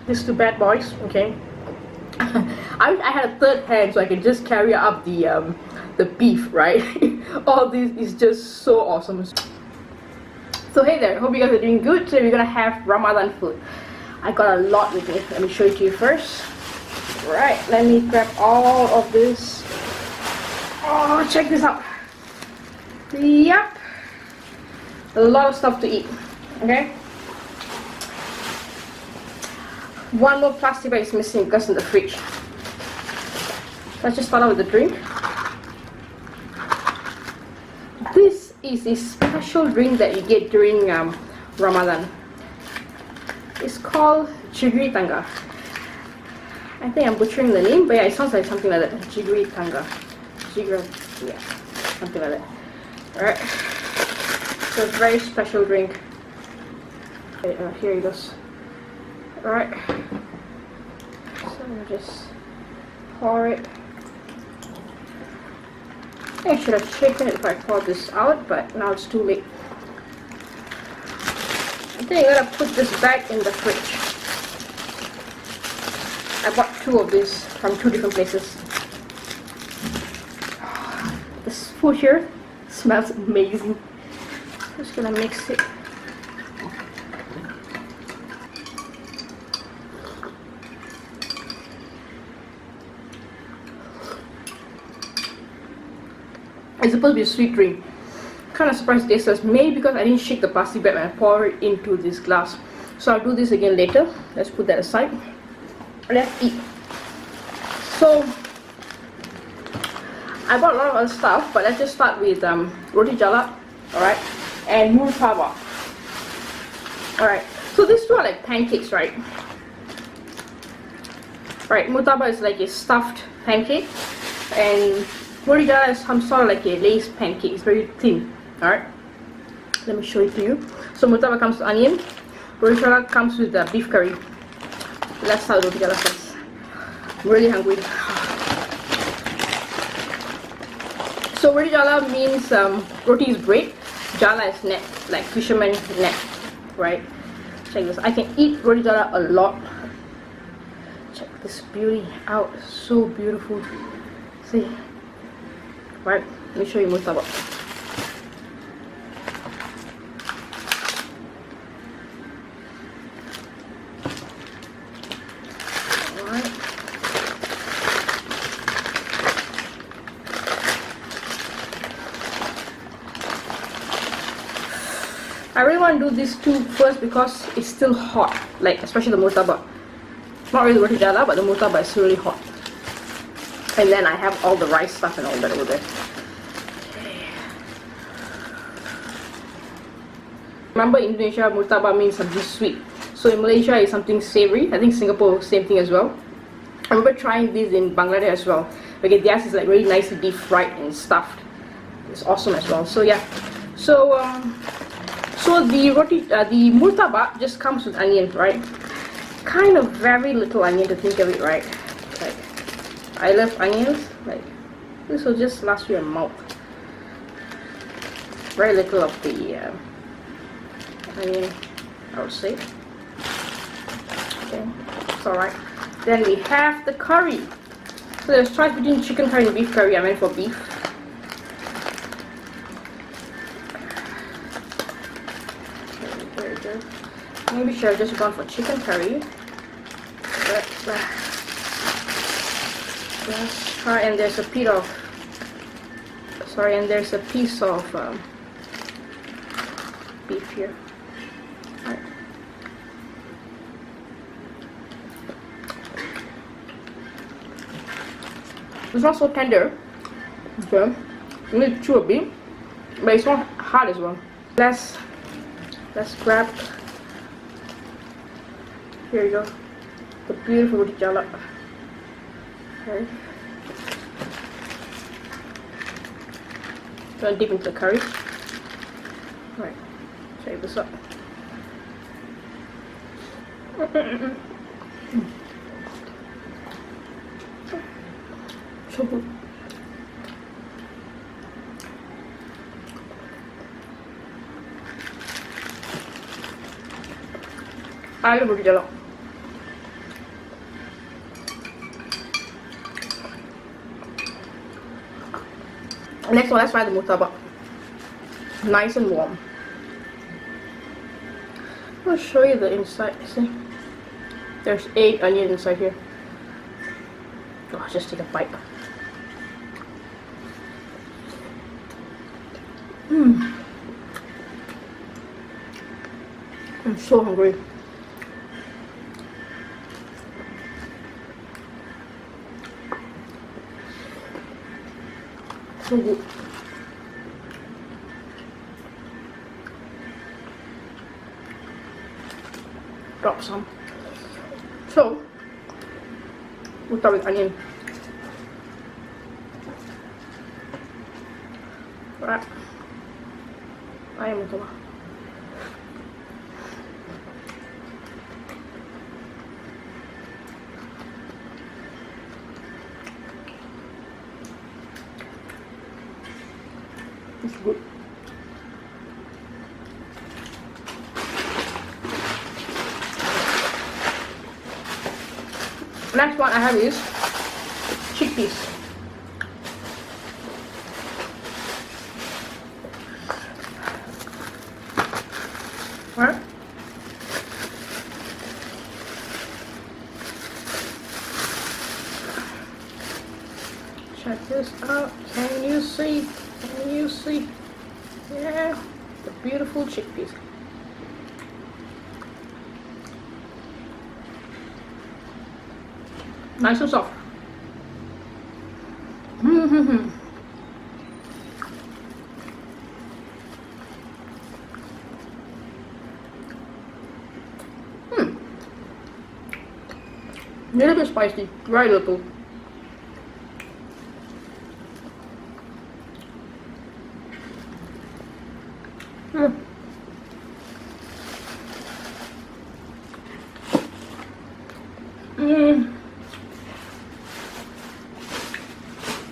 these two bad boys. Okay. I wish I had a third hand so I could just carry up the beef, right? All this is just so awesome. So hey there, hope you guys are doing good. Today we're gonna have Ramadan food. I got a lot with me. Let me show it to you first. Right, let me grab all of this. Oh, check this out. Yep, a lot of stuff to eat. Okay. One more plastic bag is missing because in the fridge. Let's just start out with the drink. This is a special drink that you get during Ramadan. It's called Jigri Tanga. I think I'm butchering the name, but yeah, it sounds like something like that. Jigri Tanga. Jigri, yeah, something like that. Alright. So it's a very special drink. Okay, here it goes. Alright. So I'll just pour it. I should have shaken it if I poured this out, but now it's too late. I think I'm gonna put this back in the fridge. I bought two of these from two different places. This food here smells amazing. I'm just gonna mix it. It's supposed to be a sweet drink. Kind of surprised it tastes, maybe because I didn't shake the plastic bag when I pour it into this glass. So I'll do this again later. Let's put that aside. Let's eat. So I bought a lot of other stuff, but let's just start with roti jala, alright, and murtabak. Alright, so these two are like pancakes, right? Right, murtabak is like a stuffed pancake, and roti jala is some sort of like a lace pancake. It's very thin. Alright, let me show it to you. So murtabak comes with onion, roti jala comes with the beef curry. Let's start with roti jala first. I'm really hungry. So roti jala means roti is bread, jala is net, like fisherman net, right? Check this. I can eat roti jala a lot. Check this beauty out. So beautiful. See? Right, let me show you murtabak. Alright. I really want to do these two first because it's still hot, like especially the murtabak. Not really the roti jala, but the murtabak is really hot. And then I have all the rice stuff and all that over there. Okay. Remember, in Indonesia, murtabak means something sweet. So in Malaysia, it's something savory. I think Singapore, same thing as well. I remember trying this in Bangladesh as well. Okay, theirs is like really nicely deep fried and stuffed. It's awesome as well. So yeah. So the murtabak just comes with onion, right? Kind of very little onion to think of it, right? Like, I love onions. Like, this will just last you a mouth. Very little of the onion, I would say. Okay, it's alright. Then we have the curry. So there's choice between chicken curry and beef curry. I went for beef. Very good. Maybe should have just gone for chicken curry. Let's try, and there's a piece of beef here. Right. It's not so tender. Okay, you need to chew a bit, but it's not hard as well. Let's grab. Here you go. The beautiful roti jala. Okay. Gonna dip into the curry. Right. Shake this up. So good. I love roti jala. Next one, let's try the murtabak. Nice and warm. I'll show you the inside. See, there's 8 onions inside here. Oh, I'll just take a bite. I'm so hungry. So good. Drop some. So, we'll start with onion. Right. Ayam ito ba? It's good. Next one I have is chickpeas. Right? Check this out. Can you see? Can you see? Yeah, the beautiful chickpeas. Nice and soft. A little bit spicy, very little.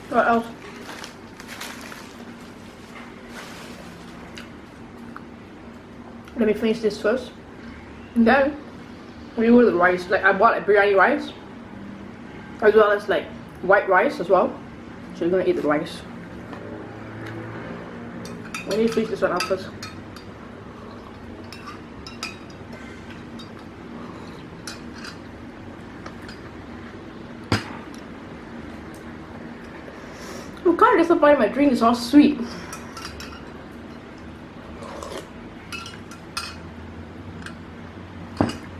What else? Let me finish this first. And then we do the rice. Like I bought a biryani rice, as well as like white rice as well. So we're gonna eat the rice. Let me finish this one up first. I'm kind of disappointed my drink is not sweet.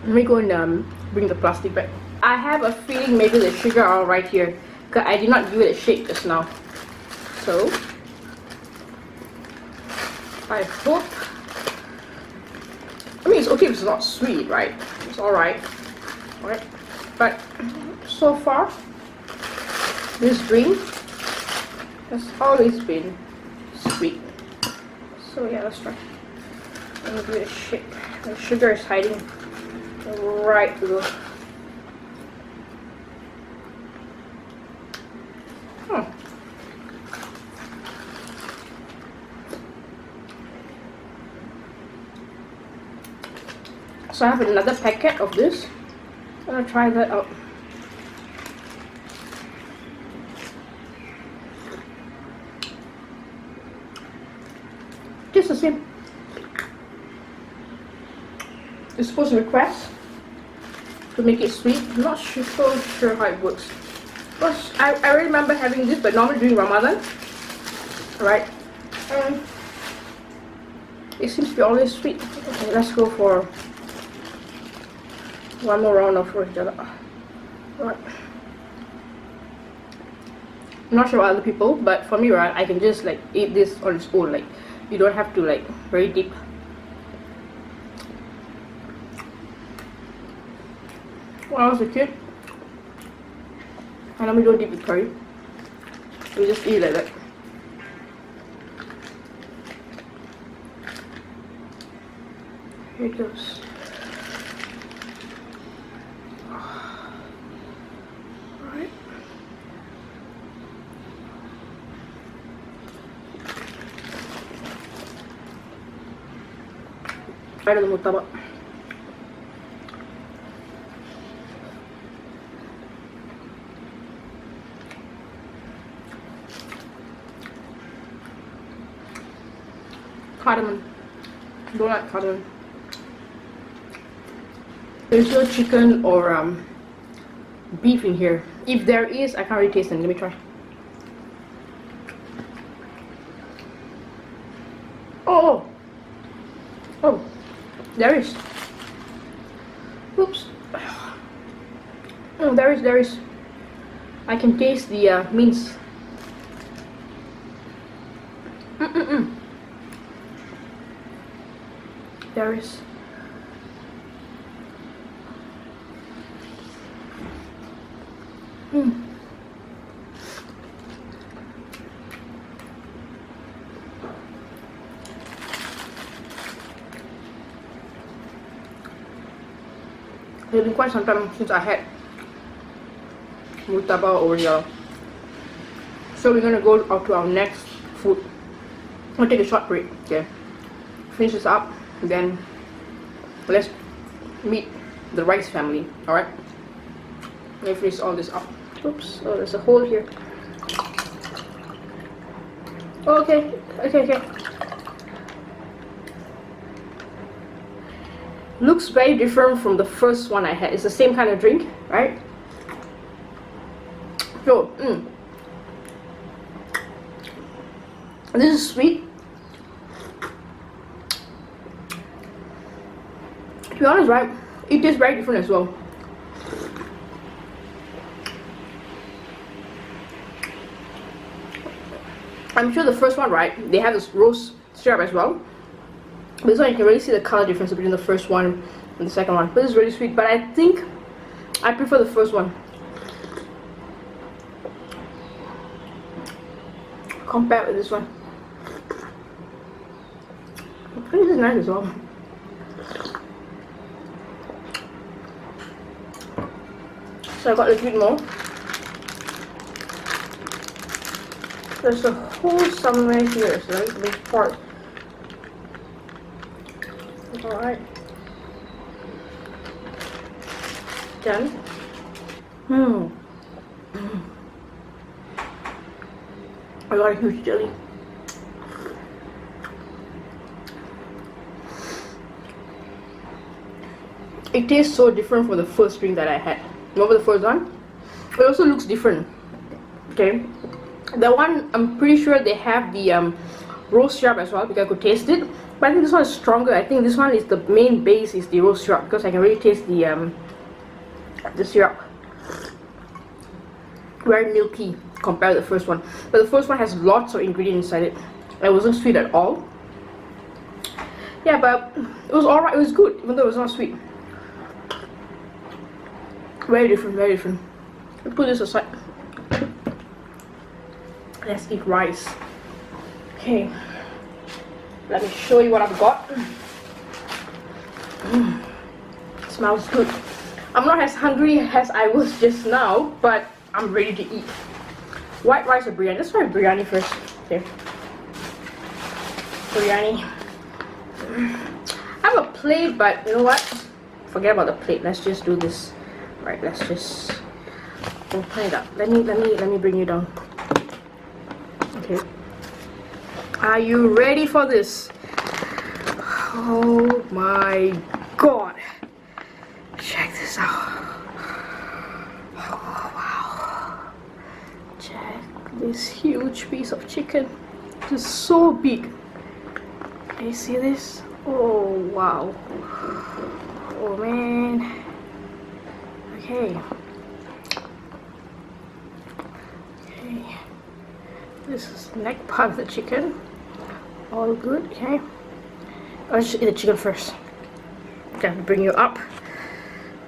Let me go and bring the plastic back. I have a feeling maybe the sugar are right here, because I did not give it a shake just now. So I hope. I mean, it's okay if it's not sweet, right? It's alright. Alright. But so far, this drink has always been sweet. So yeah, let's try. Let me give it a shake. The sugar is hiding right through. So I have another packet of this. I'm gonna try that out. Just the same. It's supposed to request to make it sweet. I'm not so sure how it works. But I remember having this, but normally during Ramadan, right? It seems to be always sweet. Okay, let's go for one more round of rojala. Right. I'm not sure about other people, but for me, right, I can just like eat this on its own. Like you don't have to like very deep. When I was a kid, and then we don't dip with curry. We just eat like that. Here it goes. Alright. Try the murtabak. cardamom. Don't like cardamom. There's no chicken or beef in here. If there is, I can't really taste it. Let me try. Oh, oh, there is. Oops. Oh, there is. I can taste the mince. There is. It's been quite some time since I had murtabak over here. So we're gonna go out to our next food. I'm gonna take a short break. Okay. Finish this up, then let's meet the rice family. Alright? Let me finish all this up. Oops, oh, there's a hole here. Okay. Looks very different from the first one I had. It's the same kind of drink, right? So, this is sweet. To be honest, right, it tastes very different as well. I'm sure the first one, right, they have this rose syrup as well. This one you can really see the color difference between the first one and the second one. But it's really sweet. But I think I prefer the first one compared with this one. I think this is nice as well. So I got a bit more. There's a hole somewhere here, so let me this part. Alright. Done. I got a huge jelly. It tastes so different from the first drink that I had. Remember the first one? It also looks different. Okay. The one, I'm pretty sure they have the rose syrup as well because I could taste it. But I think this one is stronger. I think this one is the main base is the rose syrup because I can really taste the syrup. Very milky compared to the first one. But the first one has lots of ingredients inside it. It wasn't sweet at all. Yeah, but it was alright. It was good, even though it was not sweet. Very different, very different. Let's put this aside. Let's eat rice. Okay. Let me show you what I've got. Smells good. I'm not as hungry as I was just now, but I'm ready to eat. White rice or biryani? Let's try biryani first. Okay. Biryani. I have a plate, but you know what? Forget about the plate. Let's just do this. Right. Let's just open it up. Let me bring you down. Okay. Are you ready for this? Oh my god. Check this out. Oh wow. Check this huge piece of chicken. It's so big. Can you see this? Oh wow. Oh man. Okay. Okay. This is the neck part of the chicken. All good, okay. I'll just eat the chicken first. Okay, I'll bring you up.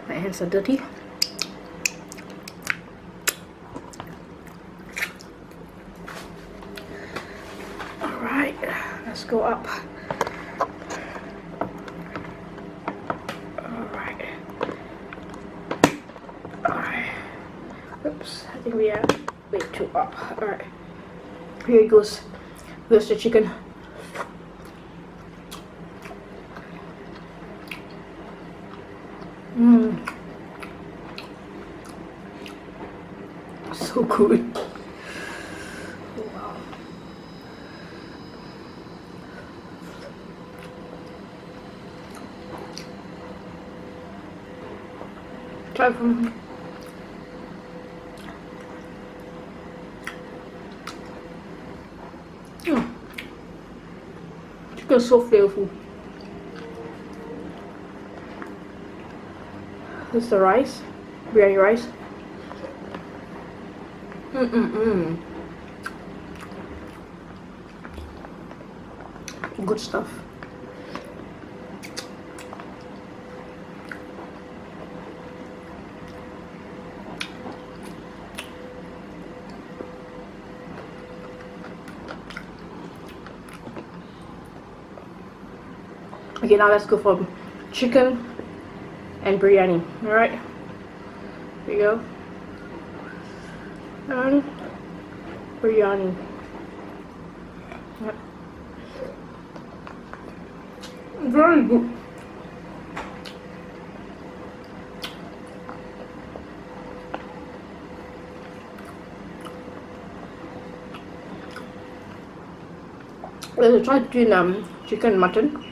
My hands are dirty. Alright, let's go up. Alright. Oops, I think we are way too up. Alright. Here it goes. Here's the chicken. So good. Wow. try from. Chicken is so flavorful. This is the rice, biryani rice. Good stuff. Okay, now let's go for chicken and biryani. All right, here you go. And biryani. Yep. Very good. Let's try between chicken and mutton.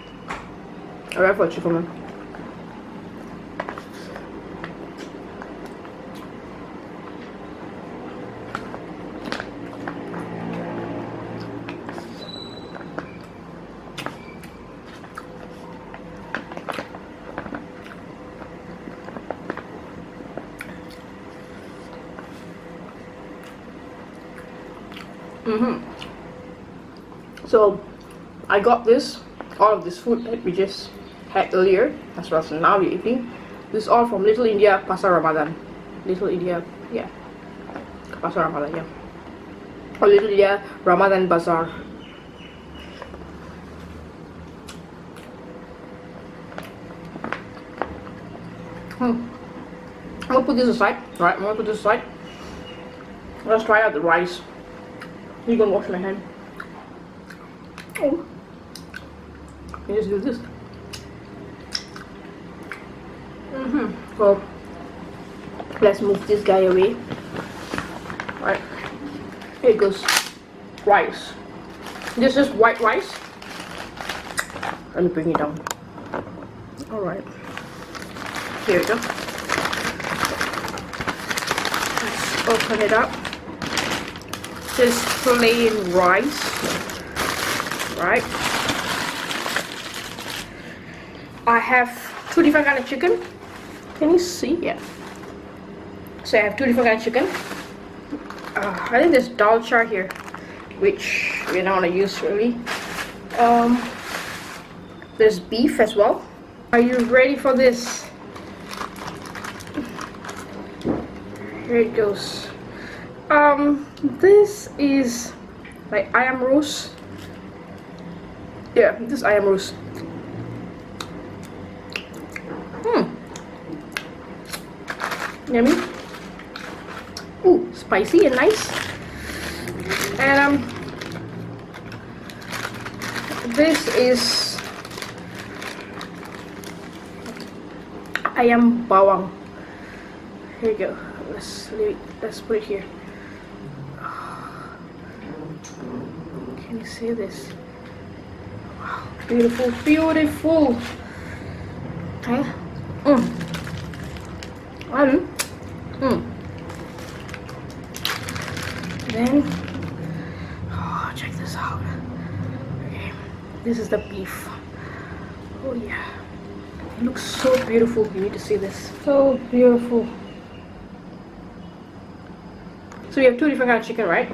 Alright, for chicken one. So I got this, all of this food that we just had earlier, as well as now we're eating. This is all from Little India Pasar Ramadan. Little India, yeah, Pasar Ramadan, yeah, or Little India Ramadhan Bazaar. I'm gonna put this aside. Right, I'm gonna put this aside. Let's try out the rice. I'm gonna wash my hand. Oh, let me just do this. So let's move this guy away. Right, here goes rice. This is white rice. Let me bring it down. All right, here we go. Let's open it up. This is plain rice, right? I have two different kind of chicken. Can you see? Yeah. So I have two different kind of chicken. I think there's dal char here, which we're not gonna use really. There's beef as well. Are you ready for this? Here it goes. This is like ayam roast. Yeah, this ayam roast. Yummy. Ooh, spicy and nice. And this is ayam bawang. Here you go. Let's put it here. Can you see this? Wow, beautiful, beautiful. Okay. Then, oh, check this out. Okay, this is the beef. Oh yeah, it looks so beautiful. You need to see this. So beautiful. So we have two different kinds of chicken, right?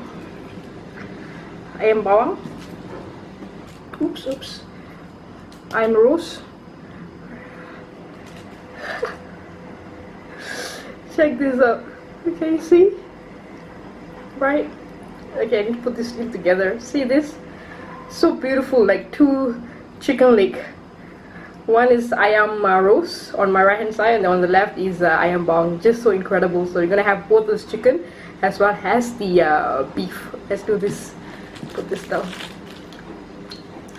Ayam bawang. Oops. Ayam roast. Check this out. Okay, see? Right? Okay, I need to put this in together. See this? So beautiful, like two chicken leg. One is ayam roast on my right hand side, and on the left is ayam bawang. Just so incredible. So you're gonna have both this chicken as well as the beef. Let's do this. Put this down.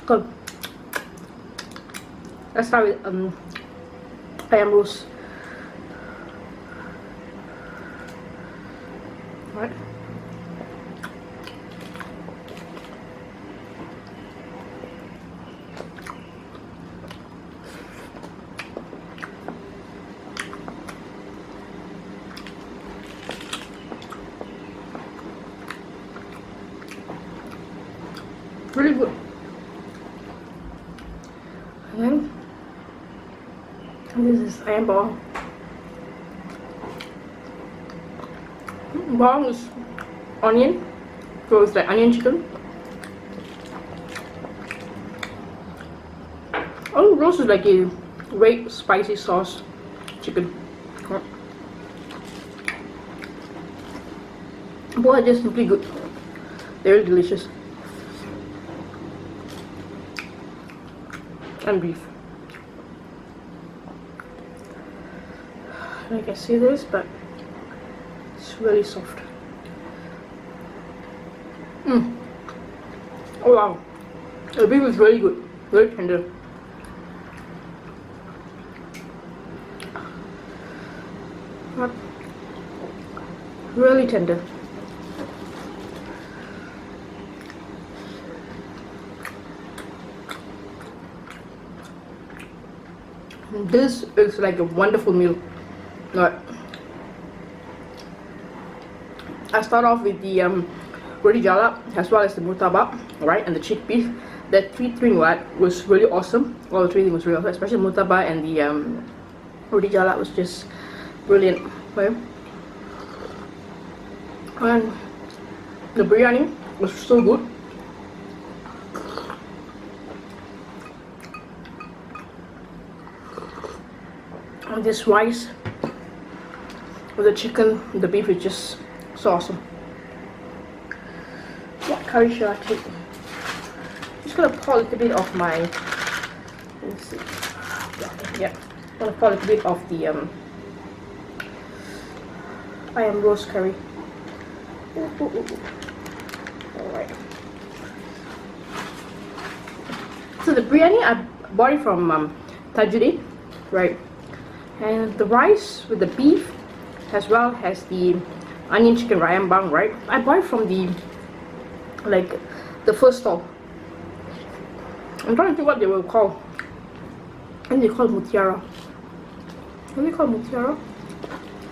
Come. Let's start with ayam roast. Right. This is ayam bawang. Bawang is onion, so it's like onion chicken. Oh, roast is like a red spicy sauce chicken. Both are just simply good. They're delicious. And beef. I can see this, but it's really soft. Oh wow, the beef is really good, very tender. Really tender. This is like a wonderful meal. I start off with the roti jala as well as the murtabak, right, and the chickpeas. That three thing was really awesome. All the three things was really awesome, especially murtabak and the roti jala was just brilliant. Okay. And the biryani was so good. And this rice with the chicken, the beef is just so awesome. What curry should I take? I'm just gonna pour a little bit of my. Let me see. Yeah, I'm gonna pour a little bit of the ayam roast curry. Alright. So the biryani, I bought it from Tajuddin, right? And the rice with the beef as well as the onion chicken ayam bang, right? I bought it from the first stall. I'm trying to think what they will call. I think they call Mutiara. What do they call Mutiara?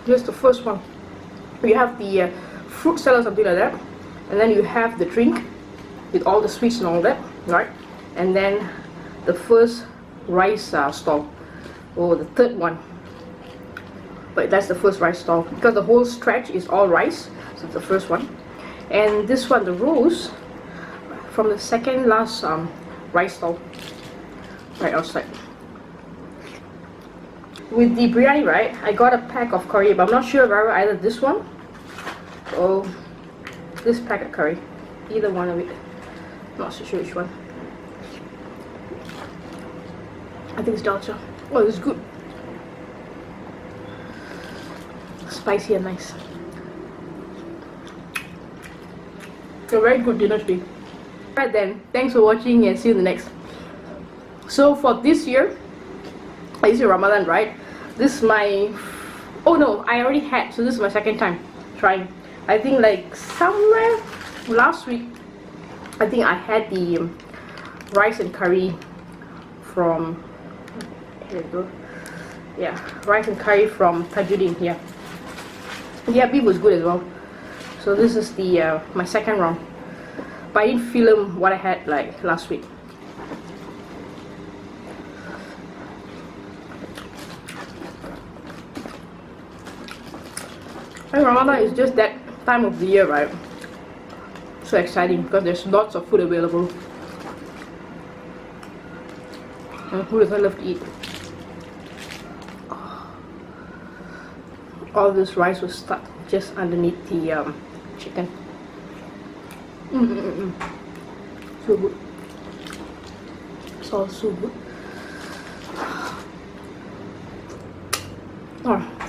Here's the first one. You have the fruit salad, something like that, and then you have the drink with all the sweets and all that, right? And then the first rice stall, or the third one. But that's the first rice stall because the whole stretch is all rice, so it's the first one. And this one, the rolls, from the second last rice stall, right outside. With the biryani, right, I got a pack of curry, but I'm not sure if I either this one or this pack of curry, either one of it. I'm not so sure which one. I think it's dalcha. Oh, it's good. Spicy and nice. A very good dinner today. Alright then, thanks for watching and see you in the next. So for this year, this is Ramadan, right? This is my, oh no, I already had, so this is my second time trying. I think like somewhere last week, I think I had the rice and curry from, here we go. Yeah, rice and curry from Tajuddin. Yeah, beef was good as well. So this is the my second round, but I didn't film what I had like last week. And Ramadan is just that time of the year, right? So exciting because there's lots of food available. And who doesn't love to eat? All this rice was stuck just underneath the chicken. So good. It's all so good. Oh.